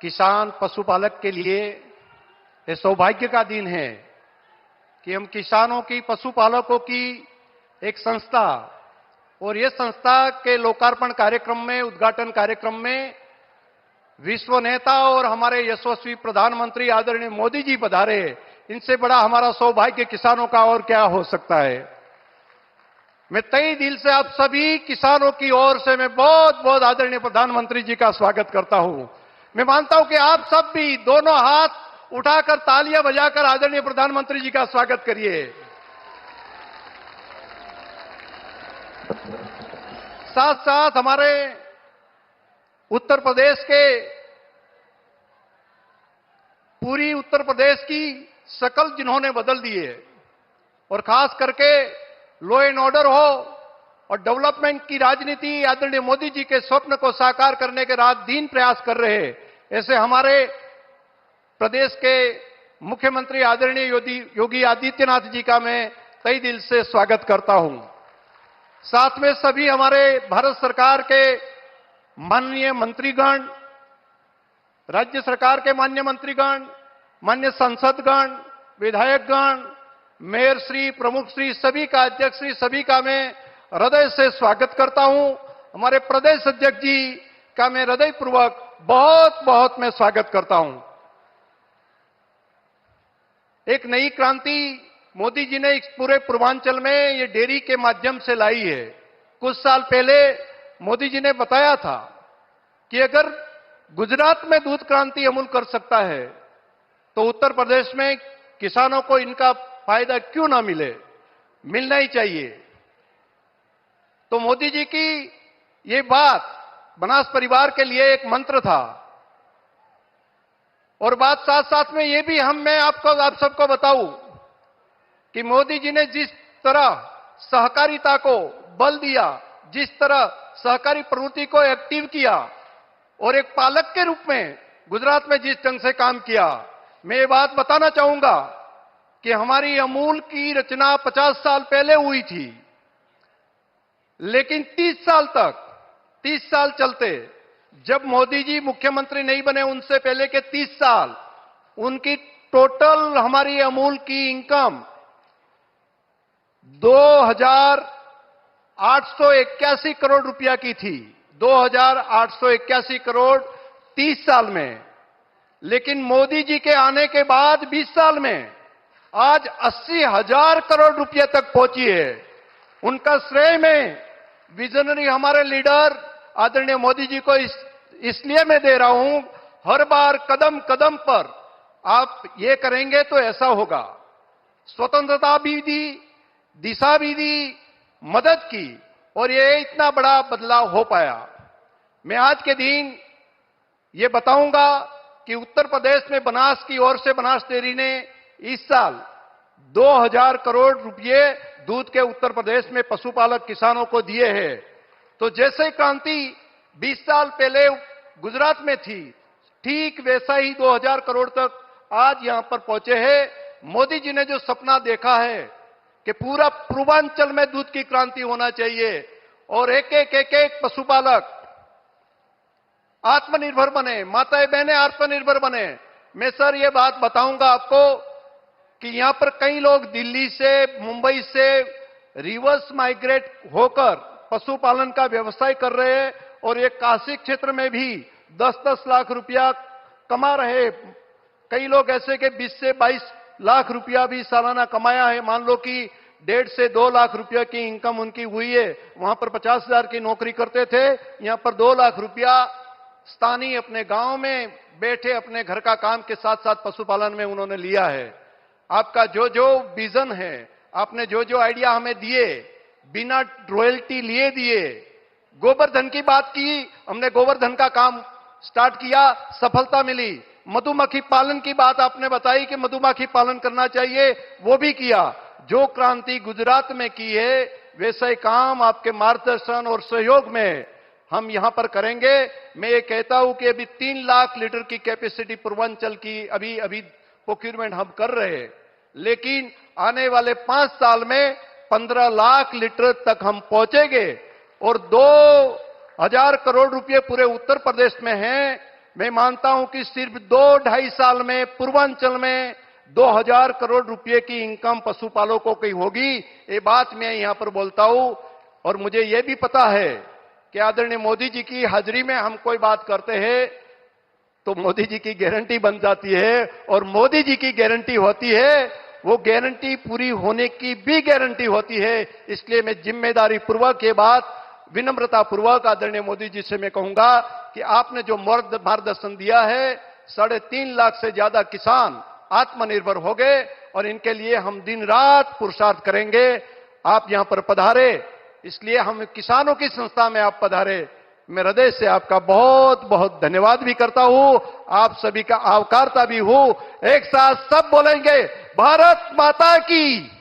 किसान पशुपालक के लिए ये सौभाग्य का दिन है कि हम किसानों की, पशुपालकों की एक संस्था और ये संस्था के लोकार्पण कार्यक्रम में, उद्घाटन कार्यक्रम में विश्व नेता और हमारे यशस्वी प्रधानमंत्री आदरणीय मोदी जी पधारे। इनसे बड़ा हमारा सौभाग्य किसानों का और क्या हो सकता है। मैं तहे दिल से आप सभी किसानों की ओर से मैं बहुत बहुत आदरणीय प्रधानमंत्री जी का स्वागत करता हूं। मैं मानता हूं कि आप सब भी दोनों हाथ उठाकर तालियां बजाकर आदरणीय प्रधानमंत्री जी का स्वागत करिए। साथ साथ हमारे उत्तर प्रदेश के, पूरी उत्तर प्रदेश की शकल जिन्होंने बदल दी है और खास करके लॉ एंड ऑर्डर हो और डेवलपमेंट की राजनीति आदरणीय मोदी जी के स्वप्न को साकार करने के रात दिन प्रयास कर रहे हैं, ऐसे हमारे प्रदेश के मुख्यमंत्री आदरणीय योगी आदित्यनाथ जी का मैं तहे दिल से स्वागत करता हूं। साथ में सभी हमारे भारत सरकार के माननीय मंत्रीगण, राज्य सरकार के माननीय मंत्रीगण, माननीय सांसदगण, विधायकगण, मेयर श्री, प्रमुख श्री, सभी का, अध्यक्ष श्री, सभी का मैं हृदय से स्वागत करता हूं। हमारे प्रदेश अध्यक्ष जी का मैं हृदयपूर्वक बहुत बहुत मैं स्वागत करता हूं। एक नई क्रांति मोदी जी ने इस पूरे पूर्वांचल में ये डेयरी के माध्यम से लाई है। कुछ साल पहले मोदी जी ने बताया था कि अगर गुजरात में दूध क्रांति अमूल कर सकता है तो उत्तर प्रदेश में किसानों को इनका फायदा क्यों ना मिले, मिलना ही चाहिए। तो मोदी जी की ये बात बनास परिवार के लिए एक मंत्र था और बात साथ साथ में ये भी मैं आप सबको बताऊं कि मोदी जी ने जिस तरह सहकारिता को बल दिया, जिस तरह सहकारी प्रवृत्ति को एक्टिव किया और एक पालक के रूप में गुजरात में जिस ढंग से काम किया, मैं ये बात बताना चाहूंगा कि हमारी अमूल की रचना 50 साल पहले हुई थी, लेकिन 30 साल चलते, जब मोदी जी मुख्यमंत्री नहीं बने उनसे पहले के 30 साल, उनकी टोटल हमारी अमूल की इनकम 2881 करोड़ रुपया की थी। 2881 करोड़ 30 साल में। लेकिन मोदी जी के आने के बाद 20 साल में आज 80,000 करोड़ रुपये तक पहुंची है। उनका श्रेय में विजनरी हमारे लीडर आदरणीय मोदी जी को इसलिए मैं दे रहा हूं, हर बार कदम कदम पर आप ये करेंगे तो ऐसा होगा। स्वतंत्रता भी दी, दिशा भी दी, मदद की और ये इतना बड़ा बदलाव हो पाया। मैं आज के दिन ये बताऊंगा कि उत्तर प्रदेश में बनास की ओर से बनास डेयरी ने इस साल 2000 करोड़ रुपए दूध के उत्तर प्रदेश में पशुपालक किसानों को दिए हैं। तो जैसे क्रांति 20 साल पहले गुजरात में थी, ठीक वैसा ही 2000 करोड़ तक आज यहां पर पहुंचे हैं। मोदी जी ने जो सपना देखा है कि पूरा पूर्वांचल में दूध की क्रांति होना चाहिए और एक एक पशुपालक आत्मनिर्भर बने, माताएं बहनें आत्मनिर्भर बने। मैं सर ये बात बताऊंगा आपको कि यहां पर कई लोग दिल्ली से, मुंबई से रिवर्स माइग्रेट होकर पशुपालन का व्यवसाय कर रहे हैं और ये काशी क्षेत्र में भी 10-10 लाख रुपया कमा रहे। कई लोग ऐसे के 20 से 22 लाख रुपया भी सालाना कमाया है। मान लो कि 1.5 से 2 लाख रुपया की इनकम उनकी हुई है। वहां पर 50,000 की नौकरी करते थे, यहां पर 2 लाख रुपया स्थानीय अपने गांव में बैठे अपने घर का काम के साथ साथ पशुपालन में उन्होंने लिया है। आपका जो जो विजन है, आपने जो जो आइडिया हमें दिए, बिना रॉयल्टी लिए दिए। गोवर्धन की बात की, हमने गोवर्धन का काम स्टार्ट किया, सफलता मिली। मधुमक्खी पालन की बात आपने बताई कि मधुमक्खी पालन करना चाहिए, वो भी किया। जो क्रांति गुजरात में की है वैसा ही काम आपके मार्गदर्शन और सहयोग में हम यहां पर करेंगे। मैं ये कहता हूं कि अभी 3 लाख लीटर की कैपेसिटी पूर्वांचल की अभी प्रोक्यूरमेंट हम कर रहे हैं, लेकिन आने वाले 5 साल में 15 लाख लीटर तक हम पहुंचेंगे और 2000 करोड़ रुपए पूरे उत्तर प्रदेश में हैं। मैं मानता हूं कि सिर्फ 2-2.5 साल में पूर्वांचल में 2000 करोड़ रुपए की इनकम पशुपालकों की होगी। ये बात मैं यहां पर बोलता हूं। और मुझे यह भी पता है कि आदरणीय मोदी जी की हाजिरी में हम कोई बात करते हैं तो मोदी जी की गारंटी बन जाती है, और मोदी जी की गारंटी होती है, वो गारंटी पूरी होने की भी गारंटी होती है। इसलिए मैं जिम्मेदारी पूर्वक ये बात विनम्रता पूर्वक आदरणीय मोदी जी से मैं कहूंगा कि आपने जो मार्गदर्शन दिया है, 3.5 लाख से ज्यादा किसान आत्मनिर्भर हो गए, और इनके लिए हम दिन रात पुरुषार्थ करेंगे। आप यहां पर पधारे, इसलिए हम किसानों की संस्था में आप पधारे, मैं हृदय से आपका बहुत बहुत धन्यवाद भी करता हूं, आप सभी का आवकारता भी हूं। एक साथ सब बोलेंगे, भारत माता की।